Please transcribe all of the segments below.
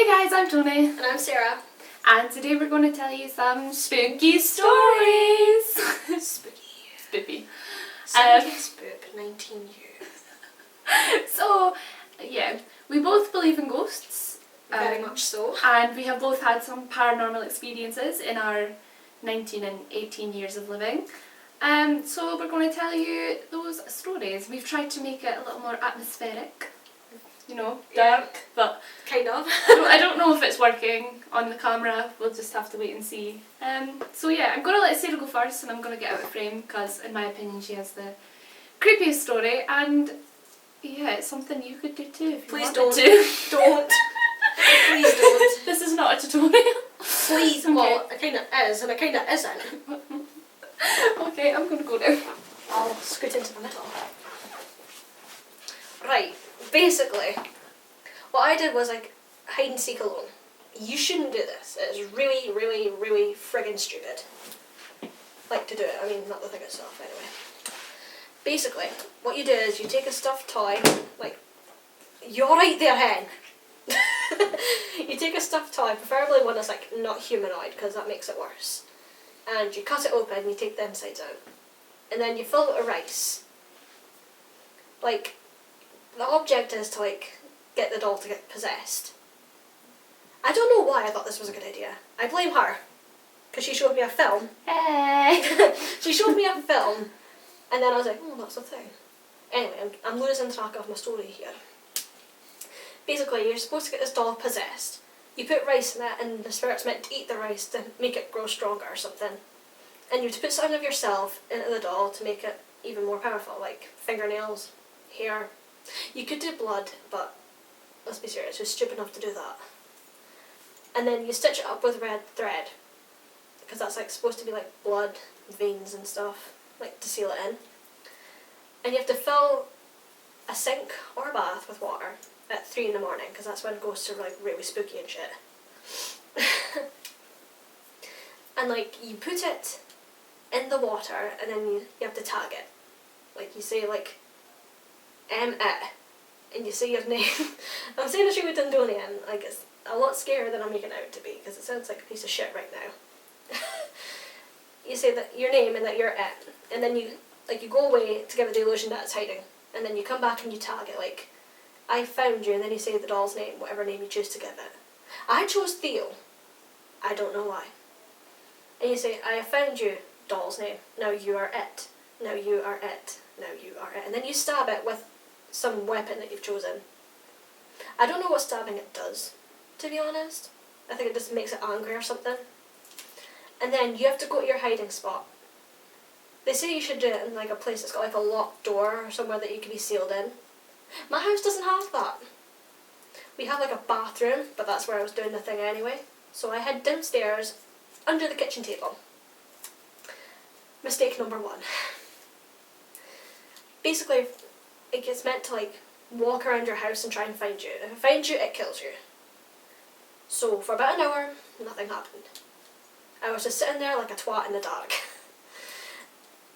guys, I'm Tony. And I'm Sarah. And today we're going to tell you some spooky stories. Spooky. Spooky. 17 spook, 19 you. So, yeah, we both believe in ghosts. Very much so. And we have both had some paranormal experiences in our 19 and 18 years of living. So we're going to tell you those stories. We've tried to make it a little more atmospheric. You know, dark, but kind of. I don't know if it's working on the camera. We'll just have to wait and see. So yeah, I'm going to let Sarah go first, and I'm going to get out of frame because, in my opinion, she has the creepiest story, and yeah, it's something you could do too if you Please wanted don't. to. Don't. Please don't. This is not a tutorial. Please. Okay. Well, it kind of is, and it kind of isn't. Okay, I'm going to go now. I'll scoot into the middle. Right. Basically, what I did was like hide and seek alone. You shouldn't do this. It's really, really, really friggin' stupid. Like to do it. I mean, not the thing itself, anyway. Basically, what you do is you take a stuffed toy, like, you're right there, hen. You take a stuffed toy, preferably one that's like not humanoid, because that makes it worse. And you cut it open, you take the insides out. And then you fill it with rice. Like, the object is to like get the doll to get possessed. I don't know why I thought this was a good idea. I blame her, because she showed me a film. Hey! She showed me a film, and then I was like, oh, that's a thing. Anyway, I'm losing track of my story here. Basically, you're supposed to get this doll possessed. You put rice in it, and the spirit's meant to eat the rice to make it grow stronger or something. And you have to put something of yourself into the doll to make it even more powerful, like fingernails, hair. You could do blood, but let's be serious, who's stupid enough to do that? And then you stitch it up with red thread, because that's like supposed to be like blood, veins and stuff, like to seal it in. And you have to fill a sink or a bath with water at 3 in the morning, because that's when ghosts are like really spooky and shit. And like you put it in the water, and then you have to tag it. Like you say like it, and you say your name. I'm saying this really Dundonian, like it's a lot scarier than I'm making it out to be, because it sounds like a piece of shit right now. You say that your name and that you're it, and then you go away to give it the illusion that it's hiding, and then you come back and you tag it like, I found you, and then you say the doll's name, whatever name you choose to give it. I chose Theo. I don't know why. And you say, I found you, doll's name. Now you are it. Now you are it. Now you are it. And then you stab it with some weapon that you've chosen. I don't know what stabbing it does, to be honest. I think it just makes it angry or something. And then you have to go to your hiding spot. They say you should do it in like a place that's got like a locked door or somewhere that you can be sealed in. My house doesn't have that. We have like a bathroom, but that's where I was doing the thing anyway. So I hid downstairs under the kitchen table. Mistake number 1. Basically, it gets meant to like walk around your house and try and find you. If it finds you, it kills you. So for about an hour, nothing happened. I was just sitting there like a twat in the dark.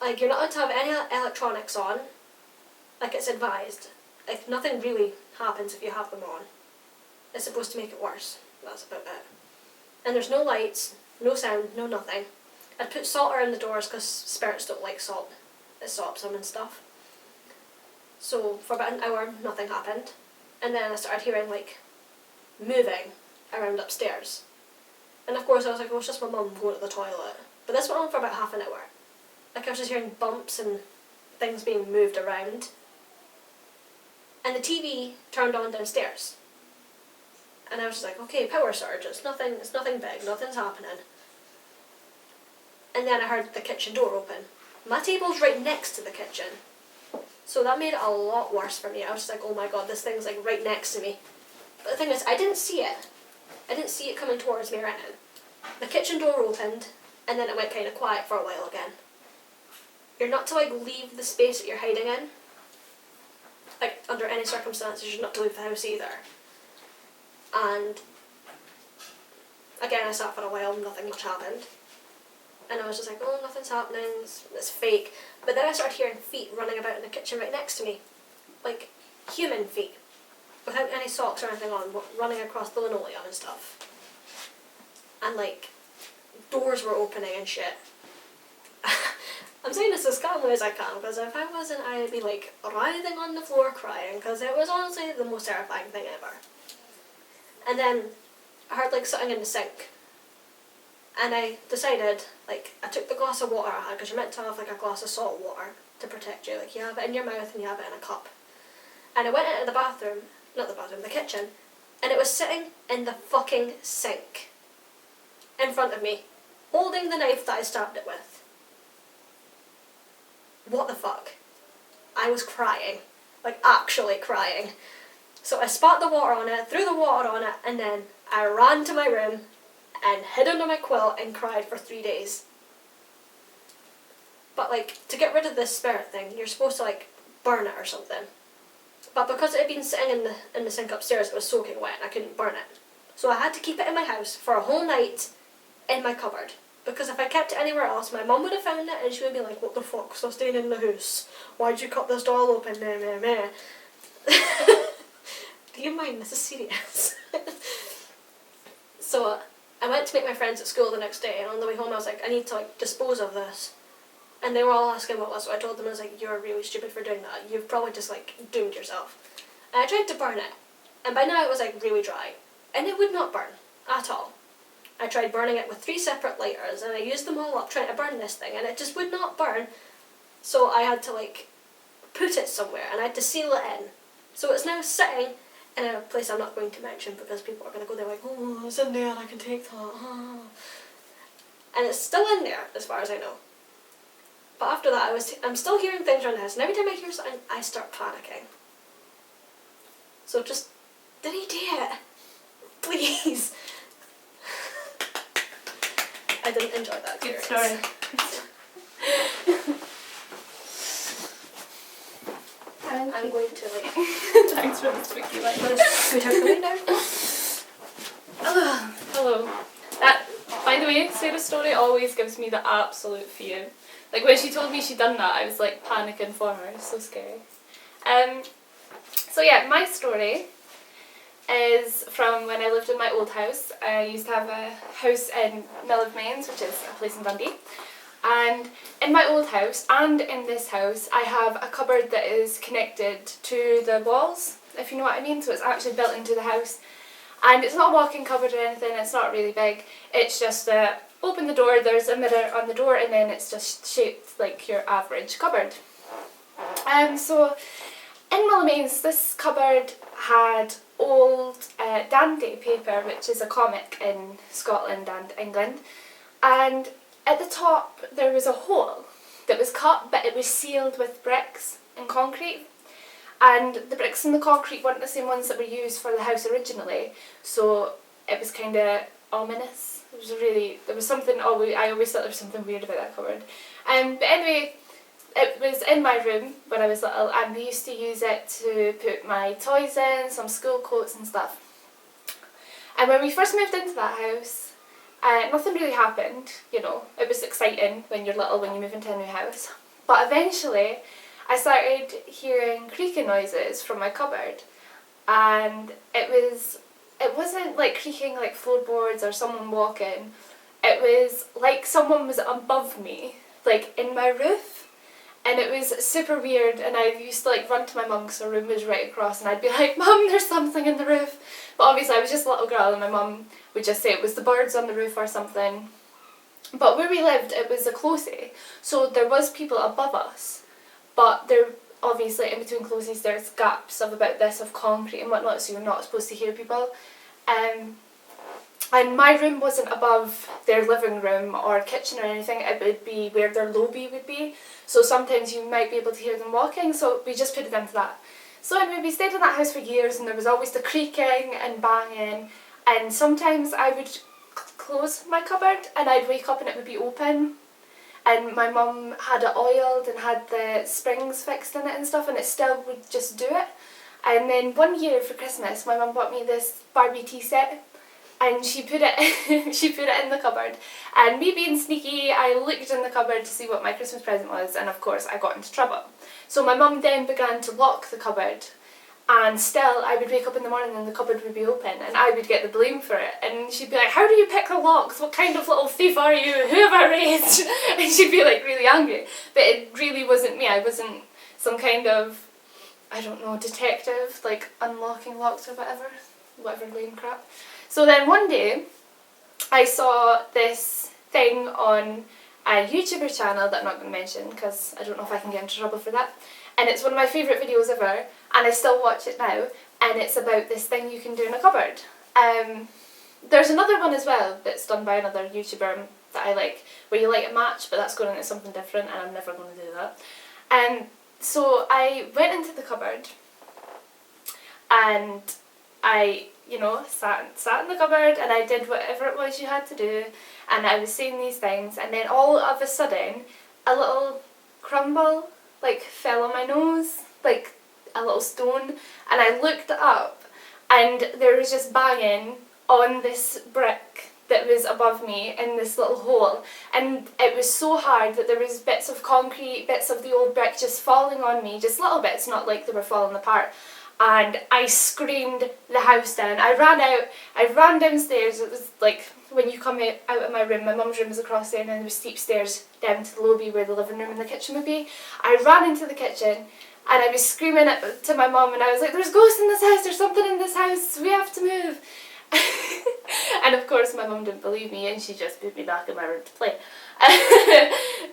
Like, you're not allowed to have any electronics on, like it's advised. Like, nothing really happens if you have them on. It's supposed to make it worse. That's about it. And there's no lights, no sound, no nothing. I'd put salt around the doors because spirits don't like salt. It stops them and stuff. So for about an hour, nothing happened. And then I started hearing like moving around upstairs. And of course I was like, oh, it's just my mum going to the toilet. But this went on for about half an hour. Like I was just hearing bumps and things being moved around. And the TV turned on downstairs. And I was just like, okay, power surge, it's nothing big, nothing's happening. And then I heard the kitchen door open. My table's right next to the kitchen. So that made it a lot worse for me. I was just like, oh my god, this thing's like right next to me. But the thing is, I didn't see it. I didn't see it coming towards me or anything. The kitchen door opened, and then it went kind of quiet for a while again. You're not to like leave the space that you're hiding in. Like, under any circumstances, you're not to leave the house either. And again, I sat for a while, nothing much happened. And I was just like, oh, nothing's happening, it's fake. But then I started hearing feet running about in the kitchen right next to me. Like, human feet. without any socks or anything on, running across the linoleum and stuff. And like, doors were opening and shit. I'm saying this as calmly as I can, because if I wasn't, I'd be like writhing on the floor crying, because it was honestly the most terrifying thing ever. And then I heard like something in the sink. And I decided, like, I took the glass of water I had, because you're meant to have like a glass of salt water to protect you. Like, you have it in your mouth and you have it in a cup. And I went into the kitchen, and it was sitting in the fucking sink in front of me, holding the knife that I stabbed it with. What the fuck? I was crying. Like, actually crying. So I spat the water on it, threw the water on it, and then I ran to my room and hid under my quilt and cried for 3 days. But like, to get rid of this spirit thing, you're supposed to like burn it or something. But because it had been sitting in the sink upstairs, it was soaking wet and I couldn't burn it. So I had to keep it in my house for a whole night in my cupboard. Because if I kept it anywhere else, my mum would have found it and she would be like, what the fuck, stop staying in the house? Why'd you cut this doll open? Meh, meh, meh. Do you mind? This is serious. So I went to meet my friends at school the next day, and on the way home I was like, I need to like dispose of this. And they were all asking what it was, so I told them, I was like, you're really stupid for doing that. You've probably just like doomed yourself. And I tried to burn it, and by now it was like really dry. And it would not burn at all. I tried burning it with 3 separate lighters, and I used them all up trying to burn this thing, and it just would not burn. So I had to like put it somewhere, and I had to seal it in. So it's now sitting in a place I'm not going to mention, because people are going to go there like, oh, it's in there, I can take that. Oh. And it's still in there, as far as I know. But after that, I'm still hearing things around the house, and every time I hear something, I start panicking. So just delete it, please. I didn't enjoy that experience. Good story. I'm going to like. Thanks for the squeaky light. I'm going to scoot out the window. Hello. That, by the way, Sarah's story always gives me the absolute fear. Like when she told me she'd done that, I was like panicking for her. It's so scary. So yeah, my story is from when I lived in my old house. I used to have a house in Mill of Mains, which is a place in Dundee. And in my old house and in this house, I have a cupboard that is connected to the walls, if you know what I mean. So it's actually built into the house. And it's not a walk-in cupboard or anything, it's not really big. It's just open the door, there's a mirror on the door, and then it's just shaped like your average cupboard. So in Mullamains, this cupboard had old Dandy paper, which is a comic in Scotland and England, and at the top there was a hole that was cut, but it was sealed with bricks and concrete. And the bricks and the concrete weren't the same ones that were used for the house originally, so it was kind of ominous. There was something, I always thought there was something weird about that cupboard. But anyway, it was in my room when I was little, and we used to use it to put my toys in, some school coats and stuff. And when we first moved into that house, nothing really happened, you know. It was exciting when you're little, when you move into a new house. But eventually, I started hearing creaking noises from my cupboard, and it wasn't like creaking like floorboards or someone walking. It was like someone was above me, like in my roof, and it was super weird. And I used to like run to my mum because her room was right across, and I'd be like, "Mum, there's something in the roof." But obviously I was just a little girl, and my mum would just say it was the birds on the roof or something. But where we lived, it was a closey, so there was people above us. But there, obviously, in between closes, there's gaps of about this of concrete and whatnot, so you're not supposed to hear people. And my room wasn't above their living room or kitchen or anything, it would be where their lobby would be. So sometimes you might be able to hear them walking, so we just put it into that. So anyway, we stayed in that house for years, and there was always the creaking and banging, and sometimes I would close my cupboard and I'd wake up and it would be open. And my mum had it oiled and had the springs fixed in it and stuff, and it still would just do it. And then one year for Christmas, my mum bought me this Barbie tea set, and she put it she put it in the cupboard. And me being sneaky, I looked in the cupboard to see what my Christmas present was, and of course I got into trouble. So my mum then began to lock the cupboard, and still I would wake up in the morning and the cupboard would be open and I would get the blame for it, and she'd be like, how do you pick the locks? What kind of little thief are you? Who have I raised? And she'd be like really angry. But it really wasn't me. I wasn't some kind of, I don't know, detective, like unlocking locks or whatever lame crap. So then one day I saw this thing on a YouTuber channel that I'm not going to mention because I don't know if I can get into trouble for that. And it's one of my favourite videos ever, and I still watch it now, and it's about this thing you can do in a cupboard. There's another one as well that's done by another YouTuber that I like, where you light a match, but that's going into something different, and I'm never going to do that. So I went into the cupboard, and I, sat in the cupboard, and I did whatever it was you had to do, and I was saying these things, and then all of a sudden, a little crumble fell on my nose, like a little stone, and I looked up and there was just banging on this brick that was above me in this little hole, and it was so hard that there was bits of concrete, bits of the old brick just falling on me, just little bits, not like they were falling apart. And I screamed the house down. I ran downstairs. It was like when you come out of my room, my mum's room was across there, and then there were steep stairs down to the lobby where the living room and the kitchen would be. I ran into the kitchen and I was screaming to my mum, and I was like, there's ghosts in this house, there's something in this house, we have to move. And of course my mum didn't believe me, and she just put me back in my room to play.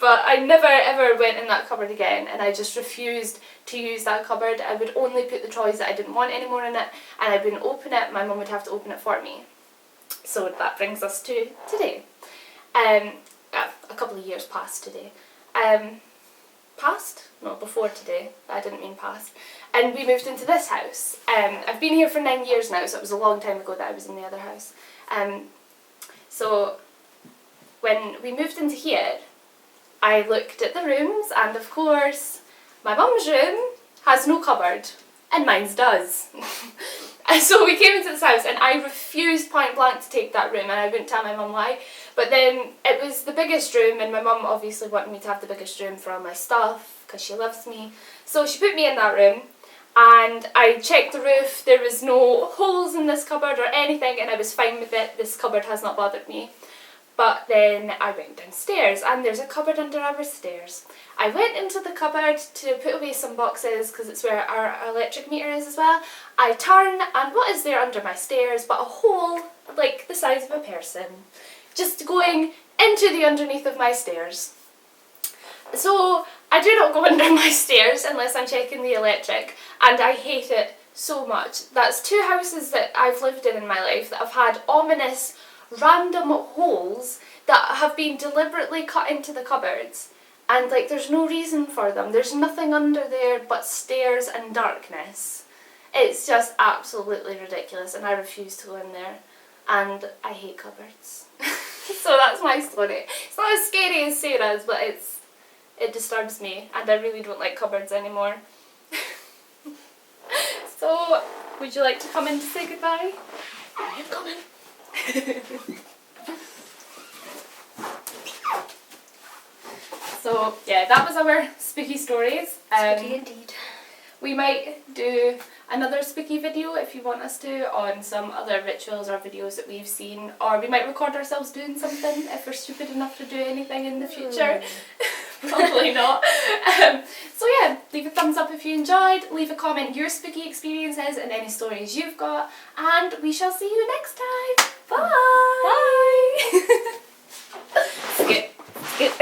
But I never ever went in that cupboard again, and I just refused to use that cupboard. I would only put the toys that I didn't want anymore in it, and I wouldn't open it. My mum would have to open it for me. So that brings us to today. A couple of years past today. Past? No, before today. I didn't mean past. And we moved into this house. I've been here for 9 years now, so it was a long time ago that I was in the other house. So when we moved into here, I looked at the rooms, and of course my mum's room has no cupboard, and mine's does. And so we came into this house, and I refused point blank to take that room, and I wouldn't tell my mum why. But then it was the biggest room, and my mum obviously wanted me to have the biggest room for all my stuff because she loves me. So she put me in that room, and I checked the roof. There was no holes in this cupboard or anything, and I was fine with it. This cupboard has not bothered me. But then I went downstairs, and there's a cupboard under our stairs. I went into the cupboard to put away some boxes because it's where our electric meter is as well. I turn, and what is there under my stairs but a hole like the size of a person, just going into the underneath of my stairs. So I do not go under my stairs unless I'm checking the electric, and I hate it so much. That's 2 houses that I've lived in my life that have had ominous random holes that have been deliberately cut into the cupboards, and there's no reason for them. There's nothing under there but stairs and darkness. It's just absolutely ridiculous, and I refuse to go in there, and I hate cupboards. So that's my story. It's not as scary as Sarah's, but it disturbs me, and I really don't like cupboards anymore. So, would you like to come in to say goodbye? I am coming. So yeah, that was our spooky stories. Spooky indeed. We might do another spooky video if you want us to, on some other rituals or videos that we've seen, or we might record ourselves doing something if we're stupid enough to do anything in the future. Probably not. So yeah, leave a thumbs up if you enjoyed, leave a comment your spooky experiences and any stories you've got, and we shall see you next time. Bye! Bye! Skip. Skip.